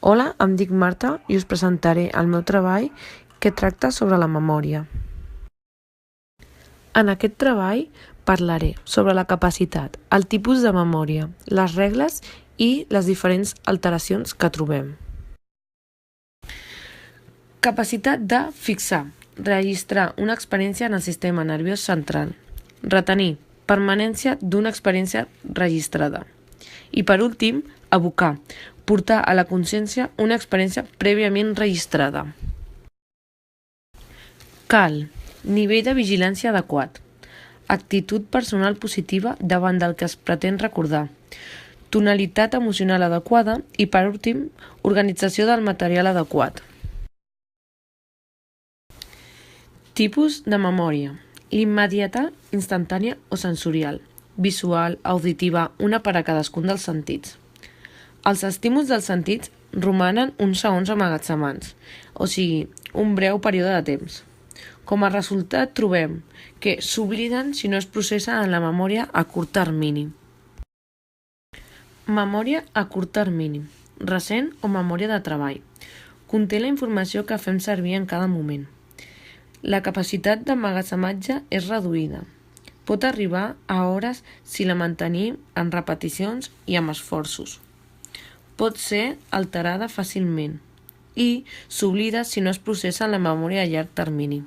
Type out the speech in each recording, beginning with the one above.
Hola, em dic Marta i us presentaré el meu treball que tracta sobre la memòria. En aquest treball parlaré sobre la capacitat, el tipus de memòria, les regles i les diferents alteracions que trobem. Capacitat de fixar, registrar una experiència en el sistema nerviós central. Retenir, permanència d'una experiència registrada. I per últim, evocar, portar a la consciència una experiència prèviament registrada. Cal, nivell de vigilància adequat, actitud personal positiva davant del que es pretén recordar, tonalitat emocional adequada i, per últim, organització del material adequat. Tipus de memòria: immediata, instantània o sensorial, visual, auditiva, una per a cadascun dels sentits. Els estímuls dels sentits romanen uns segons emmagatzemats, o sigui, un breu període de temps. Com a resultat trobem que s'obliden si no es processa en la memòria a curt termini. Memòria a curt termini, recent o memòria de treball. Conté la informació que fem servir en cada moment. La capacitat d'emmagatzematge és reduïda. Pot arribar a hores si la mantenim en repeticions i amb esforços. Pot ser alterada fàcilment i s'oblida si no es processa en la memòria a llarg termini.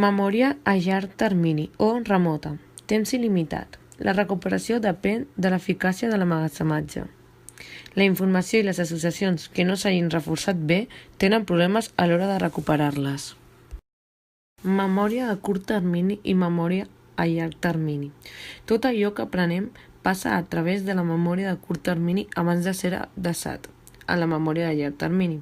Memòria a llarg termini o remota, temps il·limitat. La recuperació depèn de l'eficàcia de l'emmagatzematge. La informació i les associacions que no s'hagin reforçat bé tenen problemes a l'hora de recuperar-les. Memòria a curt termini i memòria a llarg termini. Tot allò que aprenem passa a través de la memòria de curt termini abans de ser desat a la memòria de llarg termini.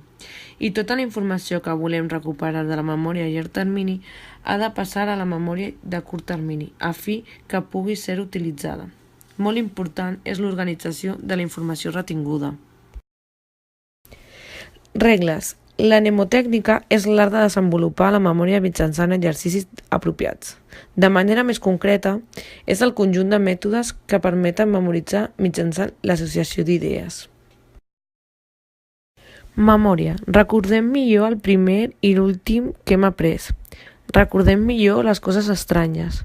I tota la informació que volem recuperar de la memòria a llarg termini ha de passar a la memòria de curt termini, a fi que pugui ser utilitzada. Molt important és l'organització de la informació retinguda. Regles. La mnemotècnica és l'art de desenvolupar la memòria mitjançant exercicis apropiats. De manera més concreta, és el conjunt de mètodes que permeten memoritzar mitjançant l'associació d'idees. Memòria. Recordem millor el primer i l'últim que hem après. Recordem millor les coses estranyes.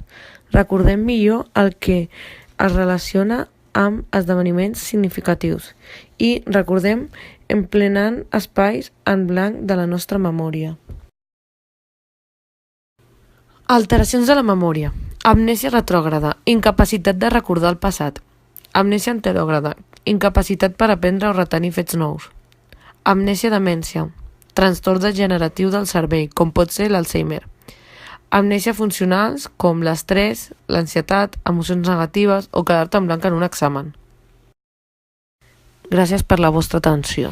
Recordem millor el que es relaciona amb esdeveniments significatius i recordem emplenant espais en blanc de la nostra memòria. Alteracions de la memòria. Amnèsia retrògrada, incapacitat de recordar el passat. Amnèsia anterògrada, incapacitat per aprendre o retenir fets nous. Amnèsia demència, trastorn degeneratiu del cervell, com pot ser l'Alzheimer. Amnèsia funcionals, com l'estrès, l'ansietat, emocions negatives o quedar-te en blanc en un examen. Gràcies per la vostra atenció.